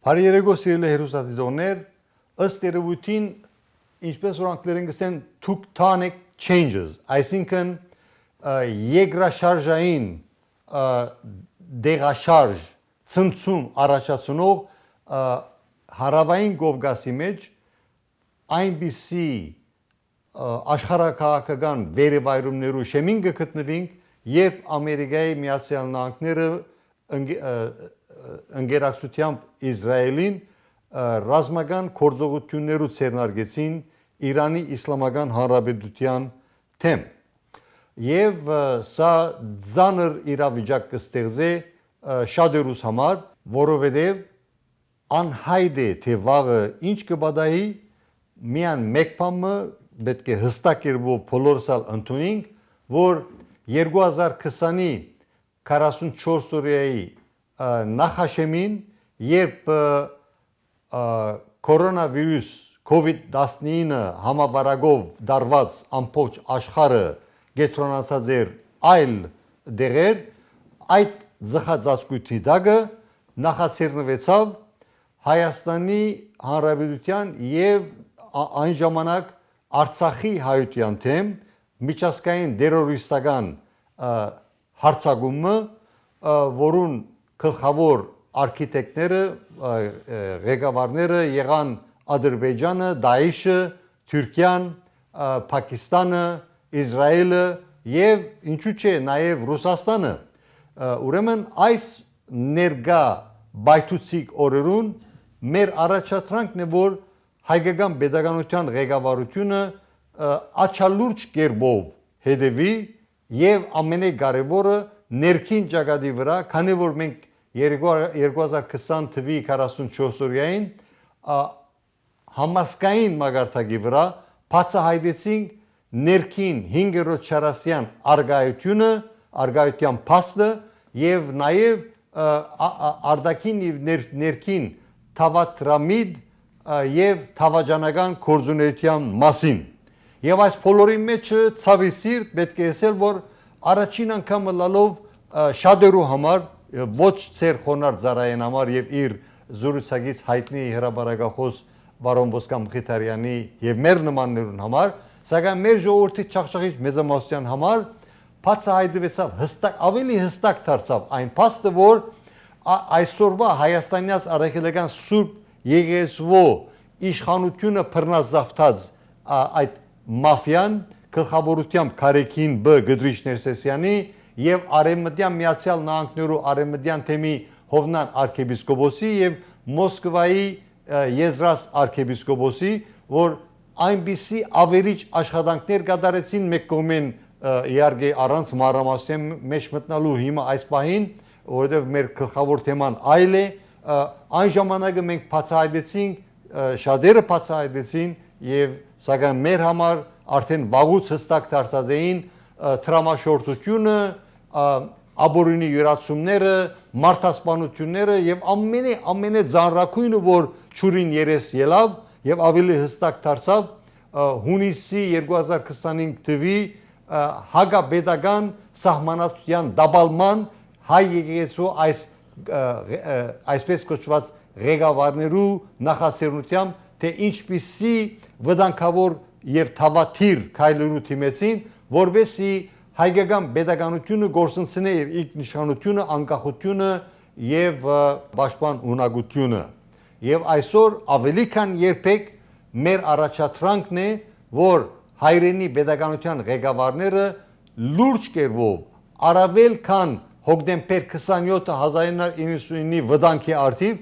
Հարիրեգո սիրելի հերոսատիտողներ, ըստ երևույթին, ինչպես որ անգլերեն գսեն tectonic changes, այսինքն երկրաշարժային դեղաշարժ ցնցում առաջացնող հարավային Կովկասի մեջ այնպիսի աշխարհակահաղական վերևայրումներու շեմին գտնվենք, երբ Ամերիկայի Միացյալ Նահանգները ընկերակցությամբ Իսրայելին ռազմական գործողություններու ցերնարգեցին Իրանի Իսլամական Հանրապետության թեմ եւ սա ցաներ իրավիճակ կստեղծե շատերուս համար, որովհետեւ անհայտ է թե վաղը ինչ կբադայի միան մեկ բանը պետք է հստակ երբով բոլորսալ ընդունենք, որ 2020-ի 44 օրյայի նախաշեմին, երբ կորոնավիրուս COVID-19 համավարակով դարված ամբողջ աշխարհը գետրոնացած էր այլ դեղեր, այդ զղացածկույթի դագը նախաձեռնվեցավ Հայաստանի Հանրապետության եւ այն ժամանակ Արցախի հայության թեմ միջազգային տերորիստական հարձակումը, որուն գլխավոր արքիտեկտները, ղեկավարները եղան Ադրբեջանը, Դաիշը, Թուրքիան, Պակիստանը, Իսրայելը եւ ինչու՞ չէ նաեւ Ռուսաստանը։ Ուրեմն այս ներգա բայթուցիկ օրերուն մեր առաջադրանքն է, որ հայկական pedagogical ղեկավարությունը աչալուրջ կերպով հետևի եւ ամենակարևորը ներքին ճակատի վրա, քանի որ մենք 2020 թվականի 44 օրյային համասկային մագարտակի վրա բացահայտեցինք ներքին 5-րդ չարասյան արգայության փաստը եւ նաեւ արտաքին եւ ներքին թավատրամիդ եւ թավաճանական կորձունեության մասին։ Եվ այս բոլորի մեջ ցավի սիրտ պետք է ասել, որ առաջին անգամ լալով շատերու համար, ոչ ծեր խոնար ծառայեն համար եւ իր զրուցակից հայտնի հրաբարակախոս Բարոն Ոսկա Մխիթարյանի եւ մեր նմաններուն համար, սակայն մեր ժողովրդի չախչախիչ մեծամասնության համար բացահայտվեցավ հստակ, ավելի հստակ դարձավ այն փաստը, որ այսօրվա հայաստանյաց արաքելական Սուրբ Եկեղեցու իշխանությունը բռնազավթած այդ մաֆիան գլխավորությամբ Քարեքին Բ Գդրիչ Ներսեսյանի եւ Արևմտյան Միացյալ Նահանգներու Արևմտյան թեմի Հովնան arczepiskopos-ի եւ Մոսկվայի Եզրաս arczepiskopos-ի, որ այնպիսի ավերիչ աշխատանքներ կատարեցին մեկ կողմեն իհարկե առանց մանրամասնության մեջ մտնալու հիմա այս պահին, որովհետեւ մեր գլխավոր թեման այլ է, այն ժամանակը մենք բացահայտեցինք, շատերը բացահայտեցին եւ սակայն մեր համար արդեն վաղուց հստակ դարձած էին տրամաշորթությունը, աբորինի յուրացումները, մարդասպանությունները եւ ամենաձանրակույնը, որ ճուրին երես ելավ եւ ավելի հստակ դարձավ հունիսի 2025 թվականի հագապետական սահմանադրության դաբալման հայ եկեղեցու այսպես կոչված ղեկավարներու նախաձեռնությամբ, թե ինչպիսի վտանգավոր եւ թավաթիր քայլերու թիմեցին, որովհետեւ հայկական pedagogical գործընծնե եւ ինքնիշխանությունը, անկախությունը եւ պաշտպան ունակությունը։ Եվ այսօր ավելի քան երբեք մեր առաջադրանքն է, որ հայրենի pedagogical ղեկավարները լուրջ կերպով առավել քան հոկտեմբեր 27-1999-ի վտանգի արդիվ,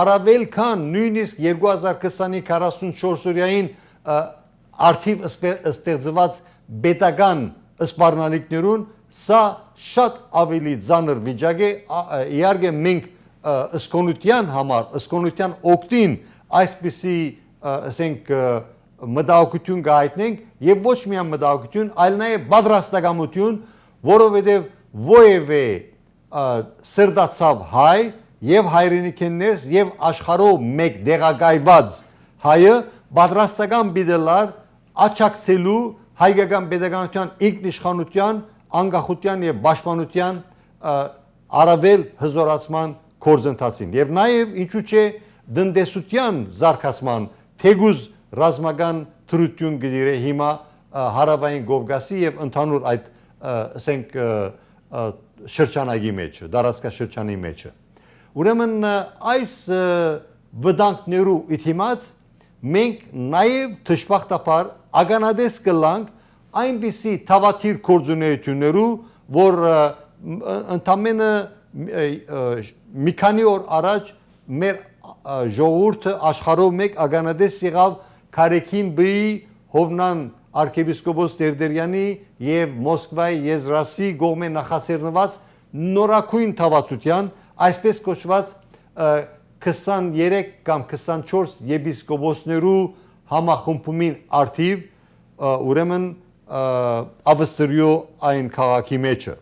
առավել քան նույնիսկ 2020-ի 44 օրյային արդիվ ստեղծված պետական սպառնալիքներուն, սա շատ ավելի ծանր վիճակ է, իհարկե մենք ըսկոնության համար, ըսկոնության օգտին այսպիսի, ասենք, մտահոգություն գայտնենք եւ ոչ միայն մտահոգություն, այլ նաեւ պատրաստակամություն, որովհետեւ ովևէ սրտացավ հայ եւ հայրենիքներս եւ աշխարհով մեկ դեղագայված հայը պատրաստական բիդելար աչակցելու հայկական pedagogical ինքնիշխանության, անկախության եւ պաշտպանության առավել հզորացման կորձընթացին եւ նաեւ ինչու՞ չէ դնդեսության զարգացման թեգուզ ռազմական թրություն գդիրե հիմա հարավային Կովկասի եւ ընդհանուր այդ ասենք շրջանագի մեջ, դարածքաշրջանի մեջ։ Ուրեմն այս վտանգներու իթիմաց մենք նաև թշպախտապար ագանադես կլանք այնպիսի թավաթիր կորձունեություններու, որ ընդամենը մի քանի օր առաջ մեր ժողովուրդը աշխարհով մեկ ագանադես եղավ Քարեքին բի Հովնան arciepiskopos Տերտերյանի եւ Մոսկվայի եզրասի գողմե նախաձեռնված նորակույն թավաթության այսպես կոչված 23 կամ 24 եպիսկոպոսներու համախմբումին արդիվ ուրեմն Ավստրիո այն քաղաքի մեջը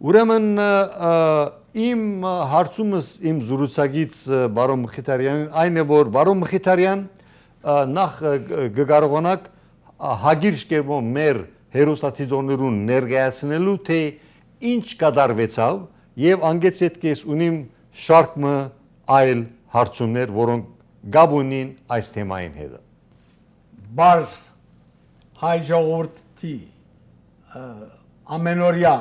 ուրեմն իմ հարցումս իմ զրուցակից բարոն Մխիթարյանին այն է որ բարոն Մխիթարյան նախ գկարողանաք հագիրճ կերպով մեր հերոսաթիթոներուն ներկայացնելու թե ինչ կատարվեցավ եւ անգեց այդ կես ունիմ շարքը այլ հարցումներ որոնք գաբ ունին այս թեմային հետ Բարս հայ ժողովրդի ամենօրյա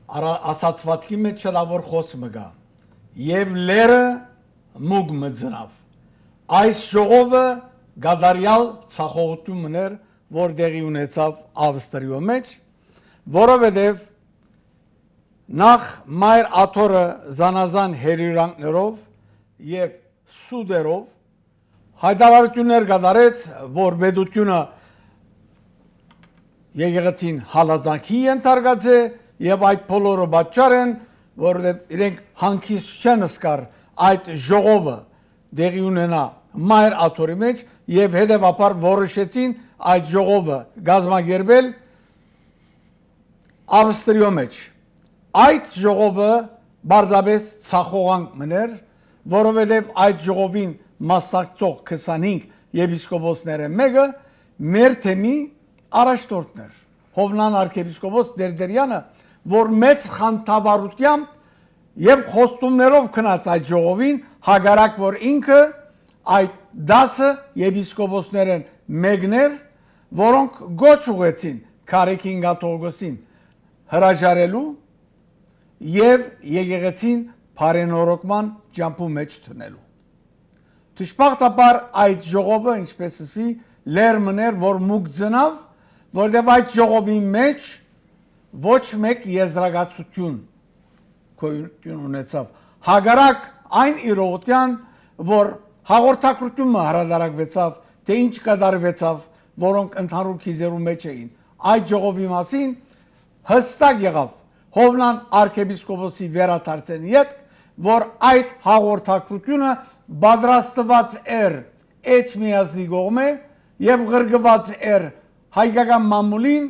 ասացվածքի մեջ շլավոր խոսքը գա եւ լերը մուգ մձնավ այս ժողովը գադարյալ ցախողություն մներ որ դեղի ունեցավ Ավստրիո մեջ որովհետեւ նախ մայր աթորը զանազան հերյուրանքներով եւ սուդերով հայտարարություններ կատարեց որ բեդությունը եկեղեցին հալածանքի ենթարկած է եւ այդ բոլորը պատճառ են որովհետեւ իրենք հանգիստ չեն սկար այդ ժողովը դեղի ունենա մայր աթորի մեջ եւ հետեւաբար որոշեցին այդ ժողովը գազմագերբել Ավստրիո մեջ այդ ժողովը բարձաբես ցախողանք մներ որովհետեւ այդ ժողովին մասնակցող 25 եպիսկոպոսները մեկը մեր թեմի առաջնորդներ Հովնան arciepiskopos Տերտերյանը որ մեծ խանդավառությամբ եւ խոստումներով քնած այդ ժողովին հագարակ որ ինքը այդ 10 եպիսկոպոսներն մեկներ որոնք գոչ ուղեցին Քարեքին Գաթողիկոսին հրաժարելու եւ եկեղեցին բարենորոգման ջամփու մեջ տնելու Դժբախտաբար այդ ժողովը ինչպես ասի լերմներ որ մուգ ծնավ որտեղ այդ ժողովի մեջ ոչ մեկ եզրակացություն կոյություն ունեցավ հագարակ այն իրողության որ հաղորդակցությունը հրադարակվեցավ թե ինչ կատարվեցավ որոնք ընդհանուր քիզերու մեջ էին այդ ժողովի մասին հստակ եղավ Հովնան arciepiskopos-ի վերադարձեն յետ որ այդ հաղորդակցությունը պատրաստված էր Էջմիածնի կողմէ եւ գրգված էր հայկական մամուլին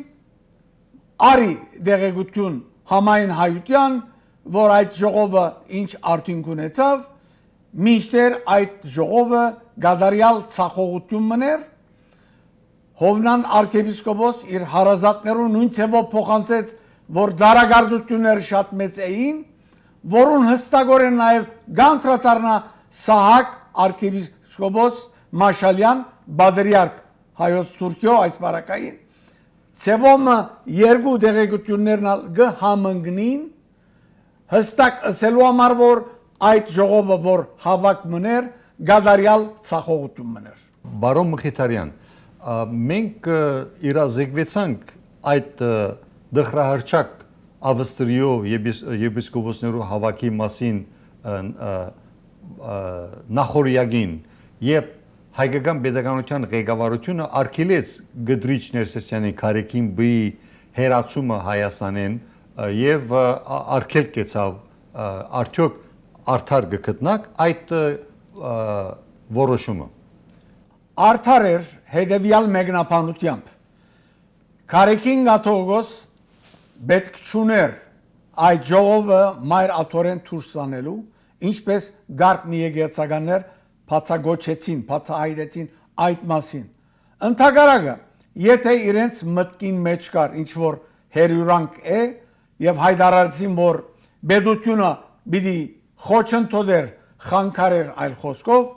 արի դեղեցություն համայն հայության որ այդ ժողովը ինչ արդյունք ունեցավ մինչդեռ այդ ժողովը գադարյալ ցախողություն մներ Հովնան arciepiskopos իր հարազատներուն նույն ցեվով փոխանցեց որ դարագարձությունները շատ մեծ էին որուն հստակորեն նաև գանտրատարնա Սահակ arciepiskopos Մաշալյան Բադրիարք հայոց Թուրքիո այս բարակային ցեվոմը երկու դեղեցություններն գհամընկնին հստակ ասելու համար որ այդ ժողովը որ հավաք մներ գադարյալ ցախողություն մներ Բարոն Մխիթարյան մենք իրազեկվեցանք այդ դխրահարճակ Ավստրիո եպիսկոպոսներու հավաքի մասին նախորյակին եւ հայկական pedagogical ղեկավարությունը արգելեց Գդրիչ Ներսեսյանի Քարեքին բի հերացումը Հայաստանեն եւ արգել կեցավ արդյոք արդար գտնակ այդ որոշումը Արդար էր հետևյալ մեկնաբանությամբ Քարեքին Գաթողիկոս պետք չուներ այդ ժողովը մայր աթորեն դուրս անելու ինչպես գարկ մի եկեղեցականներ բացագոչեցին բացահայտեցին այդ մասին ընդհակառակը եթե իրենց մտքին մեջ կար ինչ որ հերյուրանք է եւ հայտարարեցին որ բեդությունը պիտի խոչընդոտեր խանգարեր այլ խոսքով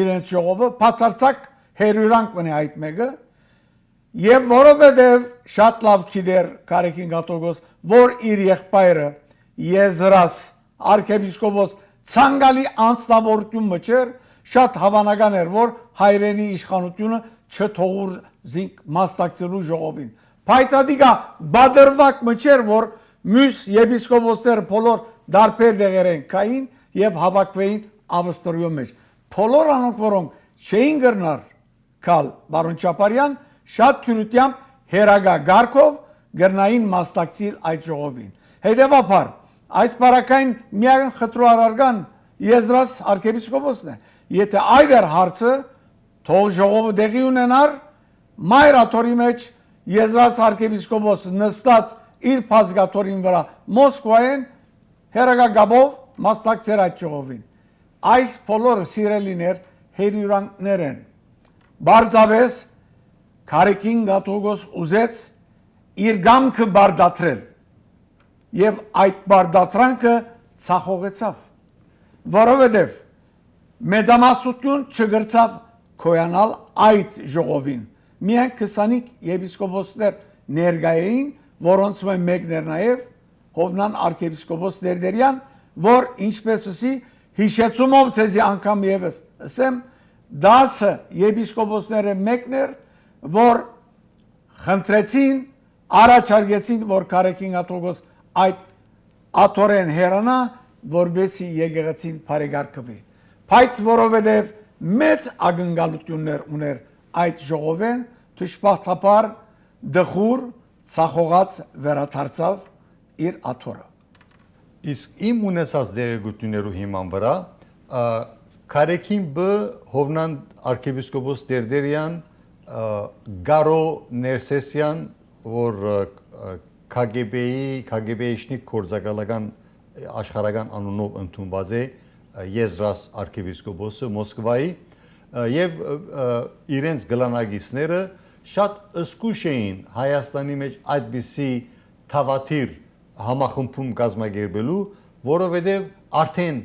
իրենց ժողովը բացարձակ հերյուրանք մնի այդ մեկը եւ որովհետեւ շատ լավ գիտեր Կարեկին Կաթողիկոս որ իր եղբայրը Եզրաս arczepiskopos ցանկալի անձնավորություն մջեր շատ հավանական էր որ հայրենի իշխանությունը չթողուր զինք մասնակցելու ժողովին բայց ադիգա բادرվակ մջեր որ մյուս եպիսկոպոսները բոլոր դարբեր դեղերեն կային եւ հավաքվեին Ավստրիո մեջ բոլոր անոնք որոնք չէին գրնար կալ բարոն Չապարյան շատ թյունությամբ հերագա գարկով գրնային մասնակցել այդ ժողովին հետեւաբար այս բարակային միայն խտրուարարգան Եզրաս arczepiskopոսն է եթե այդ էր հարցը թող ժողովը դեղի ունենար մայր աթորի մեջ Եզրաս arczepiskopոս նստած իր փազգաթորին վրա Մոսկվայեն հերագա գաբով մասնակցեր այդ ժողովին այս բոլորը սիրելիներ հերյուրանքներ են բարձավես Կարեկին Կաթողիկոս ուզեց իր գամքը բարդատրել եւ այդ բարդատրանքը ցախողեցավ որովհետեւ մեծամասնություն չգրցավ քոյանալ այդ ժողովին միայն 25 եպիսկոպոսներ ներկային որոնց մեկն էր նաեւ Հովնան arczepiskopos Դերդերյան որ ինչպես ասի հիշեցումով ցեզի անգամ եւս ասեմ 10 եպիսկոպոսները մեկն էր որ խնդրեցին առաջարկեցին որ Կարեկին Կաթողիկոս այդ աթորեն հերանա որբեսի եկեղեցին բարեկարգվի բայց որովհետև մեծ ակնկալություններ ուներ այդ ժողովեն դժբախտաբար դխուր ցախողած վերադարձավ իր աթորը իսկ իմ ունեցած դերեկություններու հիման վրա Կարեկին B Հովնան arczepiskopos Դերդերյան Գարո Ներսեսյան որ KGB-ի կորզակալական աշխարհական անունով ընդունված է Եզրաս arczepiskopos-ը Մոսկվայի եւ իրենց գլանագիցները շատ ըսկուշ էին Հայաստանի մեջ այդպիսի թավաթիր համախմբում կազմակերպելու որովհետեւ արդեն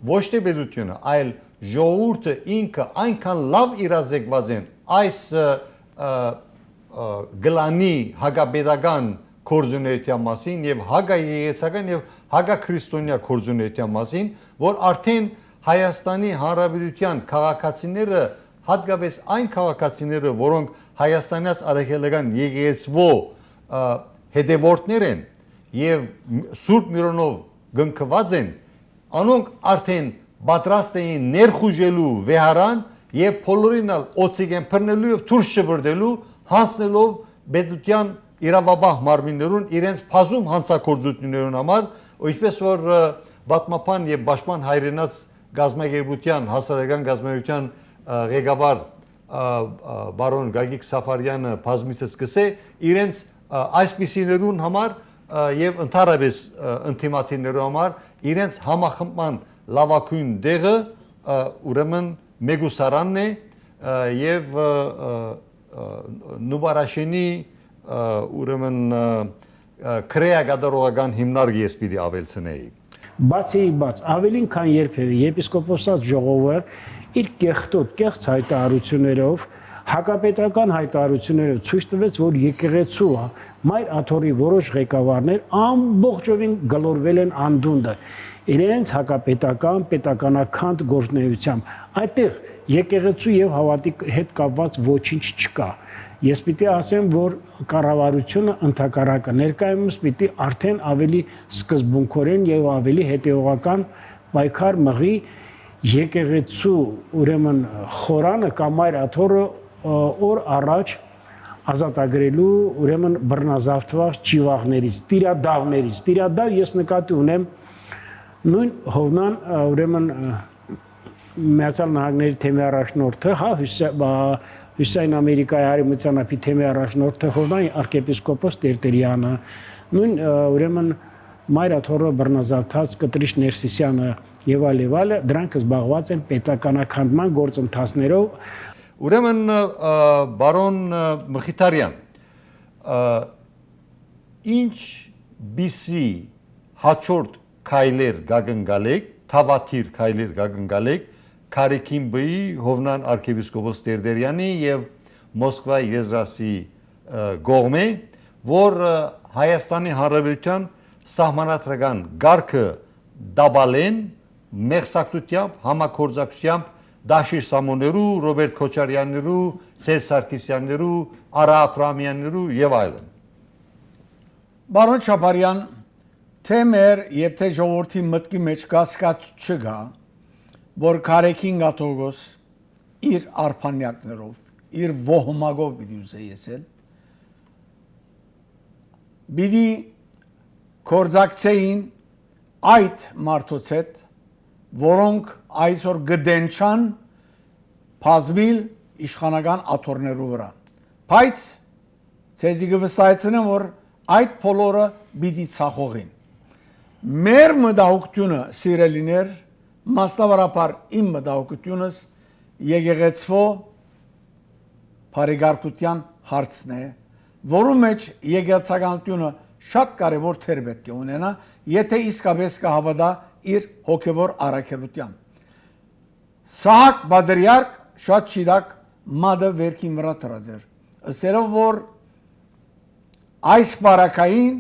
ոչ թե պետությունը այլ ժողովուրդը ինքը այնքան լավ իրազեկված են այս գլանի հագաբեդական կորզունեության մասին եւ հագայեցական եւ հագաքրիստոնյա կորզունեության մասին որ արդեն Հայաստանի Հանրապետության քաղաքացիները հատկապես այն քաղաքացիները որոնք հայաստանյաց արաքելական եկեղեցվո հետևորդներ են եւ Սուրբ Միրոնով գնքված են անոնք արդեն պատրաստ էին ներխուժելու վեհարան եւ բոլորին օծիգեն բռնելու եւ թուրս շբրդելու հանձնելով պետության իրավաբահ մարմիններուն իրենց փազում հանցակործություններուն համար ինչպես որ պատմապան եւ պաշտպան հայրենաց գազագերբության հասարակական գազագերբության ղեկավար բարոն Գագիկ Սաֆարյանը բազմիցս սկսե իրենց այսպիսիներուն համար եւ ընդհանրապես ինտիմատիվներու համար իրենց համախմբման լավագույն դեղը ուրեմն մեգուսարանն է եւ նուբարաշենի ուրեմն քրեագադարողական հիմնարկ ես պիտի ավելցնեի բացի բաց ավելին քան երբևէ եպիսկոպոսած ժողովը իր կեղտոտ կեղծ հայտարարություններով հակապետական հայտարարություններով ցույց տվեց որ եկեղեցու մայր աթորի որոշ ղեկավարներ ամբողջովին գլորվել են անդունդը իրենց հակապետական պետականական գործունեությամբ այդտեղ եկեղեցու եւ հավատի հետ կապված ոչինչ չկա ես պիտի ասեմ որ կառավարությունը ընդհակառակը ներկայումս պիտի արդեն ավելի սկզբունքորեն եւ ավելի հետեւողական պայքար մղի եկեղեցու ուրեմն խորանը կամ այր աթորը օր առաջ ազատագրելու ուրեմն բռնազավթված ճիվաղներից տիրադավներից ես նկատի ունեմ նույն Հովնան ուրեմն Միացյալ Նահանգների թեմի առաջնորդը Հյուսային Ամերիկայի արևմտյանապի թեմի առաջնորդը Հովնան arczepiskopos Դերդերյանը նույն ուրեմն մայր աթորը բռնազավթած Կտրիշ Ներսիսյանը եւ այլը դրանք զբաղված են պետականական գործընթացներով ուրեմն բարոն Մխիթարյան ինչ բիսի հաջորդ քայլեր գագնգալեք, թավաթիր քայլեր գագնգալեք Քարիքին բի Հովնան arczepiskopos Տերդերյանի եւ Մոսկվա եզրասի գողմե, որ Հայաստանի Հանրապետության սահմանադրական գարկը դաբալեն մեղսակցությամբ, համագործակցությամբ Դաշիր Սամոներու, Ռոբերտ Քոչարյաններու, Սերժ Սարգսյաններու, Արա Աբրամյաններու եւ այլն։ Բարոն Չապարյան, թե մեր եւ թե ժողովրդի մտքի մեջ կասկած չկա, որ Քարեքին Գաթողոս իր արփանյակներով, իր ոհմագով պիտի ուզե եսել, պիտի կորձակցեին այդ մարդոց հետ, որոնք այսօր գդենչան բազմիլ իշխանական աթոռներու վրա։ Բայց ցեզի կվստահեցնեմ, որ այդ բոլորը պիտի ցախողին։ Մեր մտահոգությունը, սիրելիներ, մասնավորապես իմ մտահոգությունս եկեղեցվո բարեգարկության հարցն է, որու մեջ եկեղեցականությունը շատ կարևոր թեր պետք է ունենա, եթե իսկապես կհավատա իր հոգևոր առաքելության։ Սահակ Բադրիարք շատ շիրակ մադը վերքին վրա դրած էր, ըսելով որ այս բարակային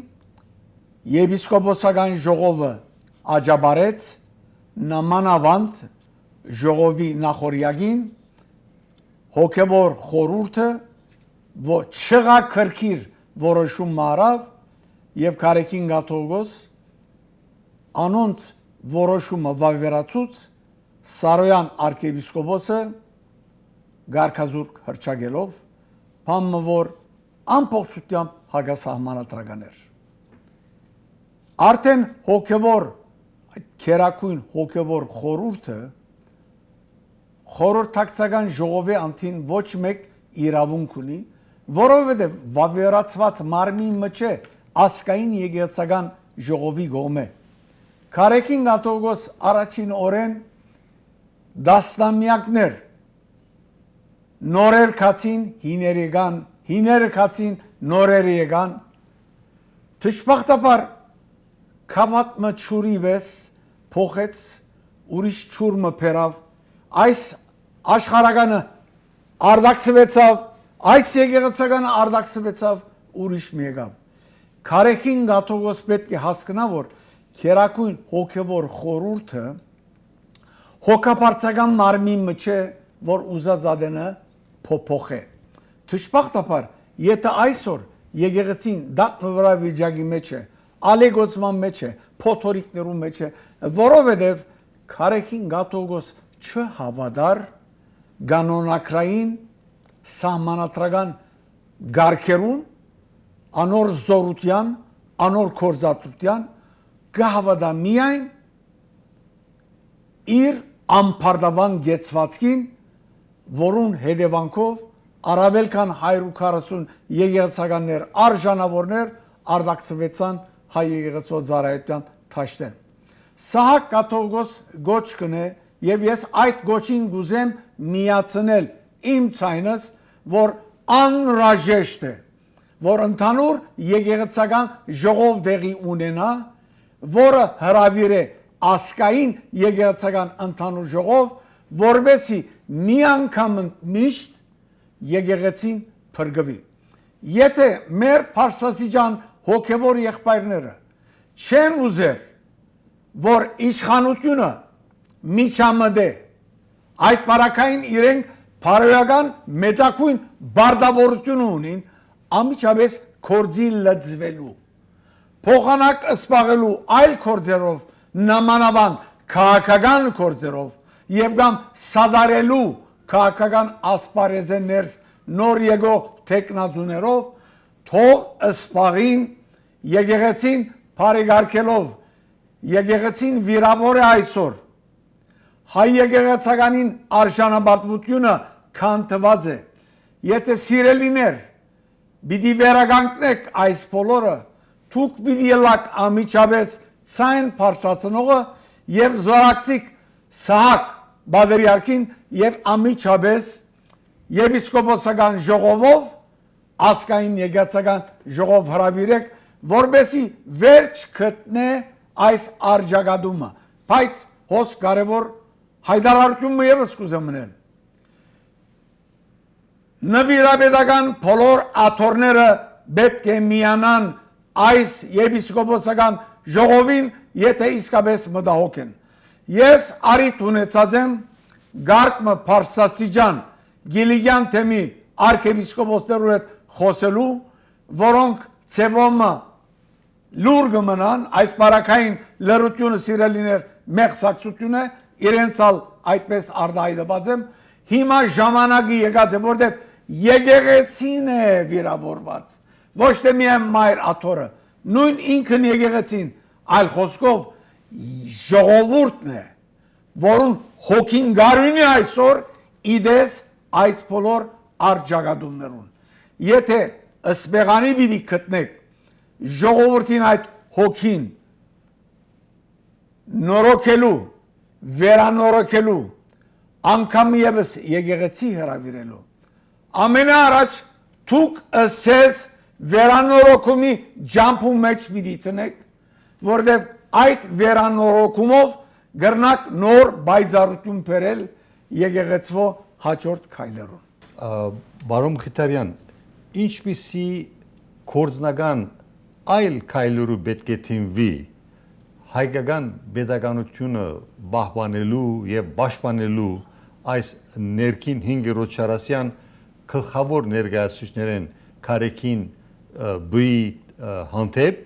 եպիսկոպոսական ժողովը աջաբարեց նամանավանդ ժողովի նախորյակին հոգևոր խորհուրդը, որ չղա քրքիր որոշում մարավ եւ Քարեքին Գաթողոս անոնց որոշումը վավերացուց Սարոյան arczepiskopos-ը գարկազուրկ հրճագելով բամը որ ամբողջությամբ հագասահմանադրական էր։ Արդեն հոգևոր քերակույն հոգևոր խորհուրդը խորհրդակցական ժողովի անտին ոչ մեկ իրավունք ունի, որովհետև վավերացված մարմին մը ասկային եկեղեցական ժողովի գոմե։ Քարեքին Գաթողոս առաջին օրեն դասնամյակներ նորեր կացին հիներ եկան, հիները կացին նորեր եկան, թշպախտապար կավատմը չուրի վես փոխեց, ուրիշ չուրմը պերավ, այս աշխարականը արդակսվեցավ, այս եկեղեցականը արդակսվեցավ, ուրիշ մի եկավ։ Քարեքին Գաթողոս պետք է հասկնա, որ քերակույն հոգևոր խորհուրդը հոգապարծական մարմին մը չէ, որ ուզած ադենը փոփոխե։ Թշպախտապար, եթե այսօր եկեղեցին դատնու վրա վիճակի մեջ է, ալեգոցման մեջ է, փոթորիկներու մեջ է, որովհետև Քարեքին Գաթողոս չհավատար կանոնակրային սահմանադրական գարկերուն, անոր զորության, անոր կորզատության, կհավատա միայն իր ամփարդավան գեցվածքին, որուն հետևանքով առավել քան 140 եկեղեցականներ արժանավորներ արդակցվեցան հայ եկեղեցու ծառայության թաշտեն։ Սահակ Գաթողոս գոչ կնե եւ ես այդ գոչին գուզեմ միացնել իմ ցայնս, որ անհրաժեշտ է, որ ընդհանուր եկեղեցական ժողով դեղի ունենա, որը հրավիրե ասկային եկեղեցական ընդհանուր ժողով, որովհետեւ մի անգամ միշտ եկեղեցին փրկվի։ Եթե մեր Փարսասիջան հոգևոր եղբայրները չեն ուզեր, որ իշխանությունը միջամտե, այդ բարակային իրենք բարոյական մեծակույն բարդավորություն ունին, ամիջապես կորձի լծվելու, փոխանակ սպաղելու այլ կորձերով, նամանավան քաղաքական կորձերով եւ կամ սադարելու քաղաքական ասպարեզներս նոր եկող տեխնազուներով թող սպաղին եկեղեցին բարեգարկելով, եկեղեցին վիրավոր է այսօր, հայ եկեղեցականին արժանապատվությունը քանթված է, եթե սիրելիներ պիտի վերականգնեք այս բոլորը, դուք պիտի ելաք ամիջապես ցայն փարթացնողը եւ զորակցիկ Սահակ Բադրիարքին եւ ամիջապես եպիսկոպոսական ժողովով ասկային եկեղեցական ժողով հրավիրեք, որբեսի վերջ գտնե այս արջագադումը, բայց հոս կարևոր հայտարարությունը եւս կուզեմ մնել։ Նվիրաբեդական բոլոր աթոռները պետք է միանան այս եպիսկոպոսական ժողովին, եթե իսկապես մտահոգ են։ Ես արիթ ունեցած եմ Գարկմը Փարսասիջան Գիլիգյան թեմի արքեպիսկոպոսներու հետ խոսելու, որոնք ցևոմը լուր կմնան, այս բարակային լրությունը սիրելիներ մեղսակցություն է, իրենցալ այդպես արդահայտված եմ, հիմա ժամանակի եկած է, որտեղ եկեղեցին է վիրավորված, ոչ թե միայն մայր աթոռը, նույն ինքն եկեղեցին, այլ խոսքով ժողովուրդն է, որուն հոգին գարունի այսօր իդես այս բոլոր արջագադումներուն։ Եթե ըսպեղանի պիտի գտնեք ժողովրդին այդ հոգին նորոգելու, վերանորոգելու, անգամ ևս եկեղեցի հրավիրելու, ամենաառաջ դուք ըսես վերանորոգումի ջամփու մեջ պիտի տնեք, որտեղ այդ վերանորոգումով գրնակ նոր բայձարություն բերել եկեղեցվո հաջորդ քայլերուն։ Բարոն Քիթարյան, ինչպիսի կորձնական այլ քայլերու պետք է թիմվի հայկական pedagogiությունը պահպանելու եւ պաշտպանելու այս ներքին 5-րդ շարասյան գլխավոր ներկայացուցիչներեն Քարեքին բի հանդեպ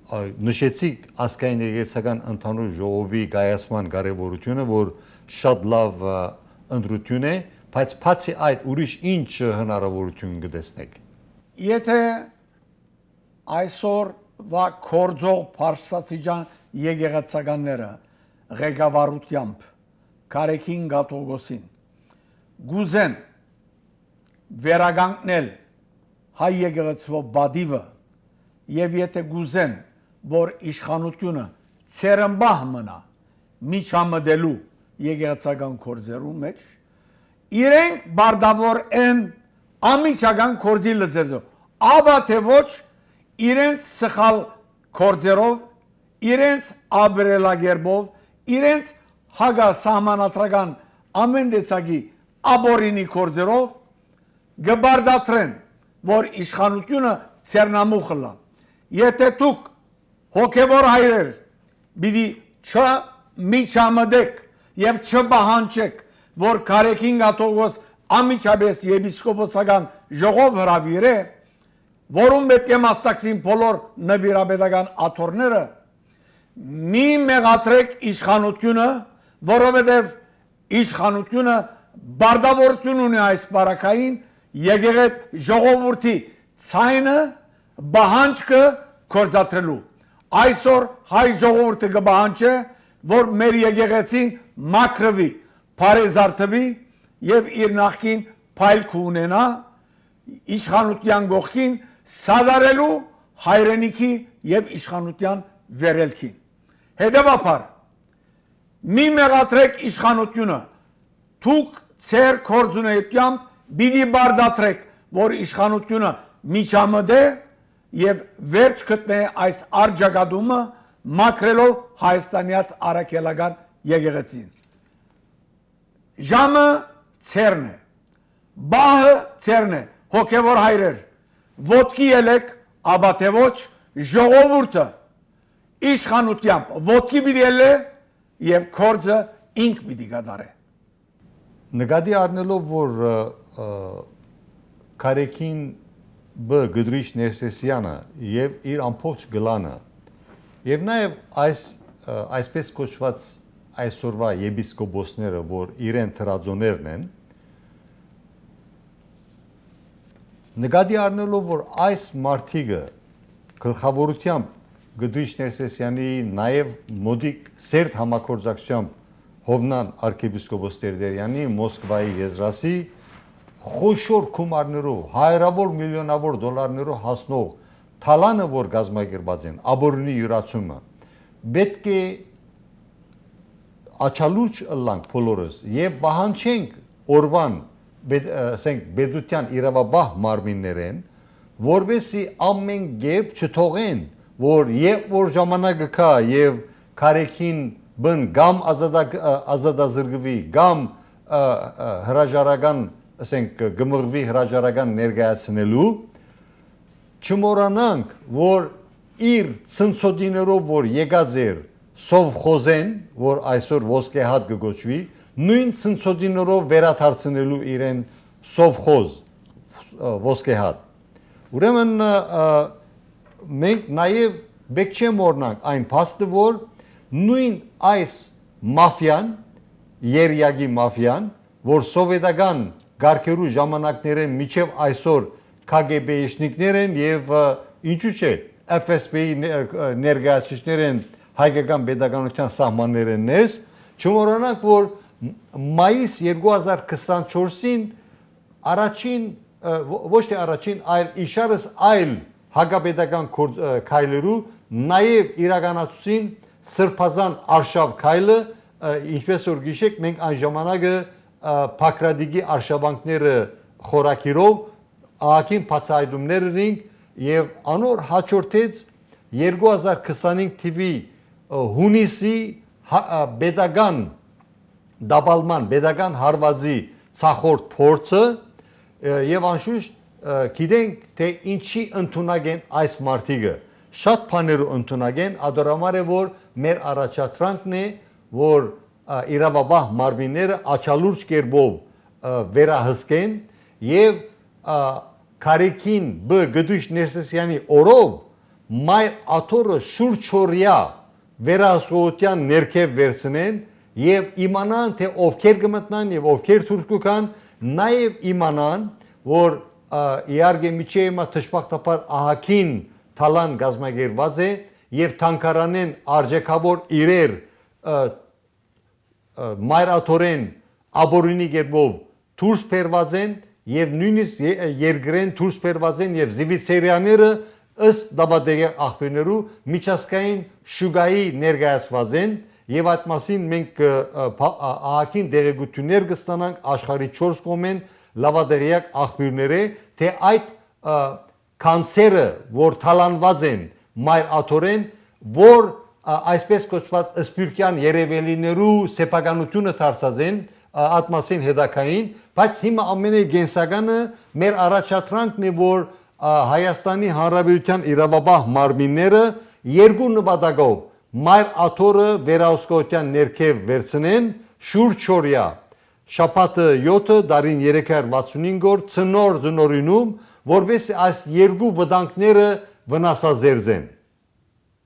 նշեցիք ասկային եկեղեցական ընդհանուր ժողովի կայացման կարևորությունը, որ շատ լավ ընտրություն է, բայց բացի այդ ուրիշ ինչ հնարավորություն կտեսնեք։ Եթե այսօր վա կորձող Փարսասիջան եկեղեցականները ղեկավարությամբ Քարեքին Գաթողոսին գուզեն վերագանքնել հայ եկեղեցվո բադիվը եւ եթե գուզեն որ իշխանությունը ցերմբահ մնա միջամդելու եկեղեցական կորձերու մեջ իրենք բարդավոր են ամիջական կորձի լծերով ապա թե ոչ իրենց սխալ կորձերով իրենց աբրելագերբով իրենց հագա սահմանադրական ամեն տեսակի աբորինի կորձերով գբարդատրեն որ իշխանությունը ցերնամուխ լա եթե դուք հոգևոր հայրեր բիդի չմիջամդեք եւ չբահանջեք որ Քարեքին Գաթողոս ամիջապես եպիսկոպոսական ժողով հրավիրե որում պետք է մասնակցին բոլոր նվիրաբեդական աթոռները մի մեղադրեք իշխանությունը որովհետեւ իշխանությունը բարդավորություն ունի այս բարակային եկեղեց ժողովրդի ցայնը բահանջքը կորզատրելու այսօր հայ ժողովուրդը կբահանջե որ մեր եկեղեցին մաքրվի բարեզարթվի եւ իր նախքին փայլք ունենա իշխանության գողքին սադարելու հայրենիքի եւ իշխանության վերելքին հետեւաբար մի մեղադրեք իշխանությունը դուք ծեր կորձունեությամբ բիդի բարդատրեք որ իշխանությունը միջամդե եւ վերջ գտնե այս արջագադումը մաքրելով հայաստանյաց արաքելական եկեղեցին ժամը ցերն է բահը ցերն է հոգևոր հայրեր ոտքի ելեք ապա թե ոչ ժողովուրդը իշխանությամբ ոտքի պիտի ելե եւ կորձը ինք պիտի գդարե նկատի առնելով որ Քարեքին բ Գդրիչ Ներսեսյանը եւ իր ամբողջ գլանը եւ նաեւ այսպես կոչված այսօրվա եպիսկոպոսները որ իրեն թրաձոներն են նկատի առնելով որ այս մարտիկը գլխավորությամբ Գդրիչ Ներսեսյանի նաեւ մոդիկ սերտ համակորձակցությամբ Հովնան arczepiskopos Տերտերյանի Մոսկվայի եզրասի խոշոր գումարներով հարյուրավոր միլիոնավոր դոլարներով հասնող թալանը որ գազམ་ակերպած են աբորինի յուրացումը պետք է աչալուց լանք բոլորս եւ բահանջենք օրվան ասենք բեդության իրավաբահ մարմիններեն որովհետեւ ամեն գեբ չթողեն որ երբ որ ժամանակը կա եւ կարեկին բն գամ ազատազրկվի գամ հրաժարական ասենք գմրվի հրաժարական ներկայացնելու չմոռանանք որ իր ցնցոդիներով որ եկած էր սովխոզեն որ այսօր ոսկեհատ կգոչվի նույն ցնցոդիներով վերադարձնելու իրեն սովխոզ ոսկեհատ ուրեմն մենք նաև բեք չեմ օրնանք այն փաստը որ նույն այս մաֆիան երյագի մաֆիան որ սովետական գարկերու ժամանակներեն միջև այսօր KGB-իշնիկներ են եւ ինչու՞ չէ FSB-ի ներկայացուցիչներ են հայկական pedagogical սահմաններեն ներս չմոռանանք որ մայիս 2024-ին առաջին ոչ թե առաջին այլ իշարս այլ հակապետական քայլերու նաև իրականացուցին սրբազան արշավ քայլը ինչպես որ գիշեք մենք այն ժամանակը Փակրադիգի արշավանքները խորակիրով ահագին բացահայտումներ ունենք եւ անոր հաջորդեց 2025 թվականի հունիսի pedagogan դաբալման pedagogan հարվածի ցախորդ փորձը եւ անշուշտ գիտենք թե ինչի ընդունակ են այս մարտիկը շատ բաներ ընդունակ են ադորամար է որ մեր առաջադրանքն է որ իրավաբահ մարմինները աչալուրջ կերպով վերահսկեն եւ Կարեկին B գդուշ Ներսեսյանի օրով մայր աթորը շուրջօրյա վերահսկողության ներքև վերցնեն եւ իմանան թե ովքեր կմտնան եւ ովքեր ցույց կան նաեւ իմանան որ իարգե միջեյմա թշպախտապար ահակին թալան գազմագերված է եւ թանկարանեն արժեքավոր իրեր մայրաթորեն աբորինի կերպով դուրս բերված են եւ նույնիսկ երկրեն դուրս բերված են եւ զիվիցերյաները ըստ դավադեղի աղբյուրներու միջազգային շուգայի ներկայացված են եւ այդ մասին մենք ահագին դեղեցություններ կստանանք աշխարհի 4 կողմեն լավադեղյակ աղբյուրները թե այդ կանցերը որ թալանված են մայրաթորեն որ այսպես կոչված սպյուրքյան երևելիներու սեփականությունը դարձած են ատմասին հետակային բայց հիմա ամենագենսականը մեր առաջադրանքն է որ Հայաստանի Հանրապետության իրավաբահ մարմինները երկու նպատակով մայր աթորը վերահսկողության ներքև վերցնեն շուրջօրյա շաբաթը 7 դարին 365 օր ցնոր դնորինում որպես այս երկու վտանգները վնասազերծեն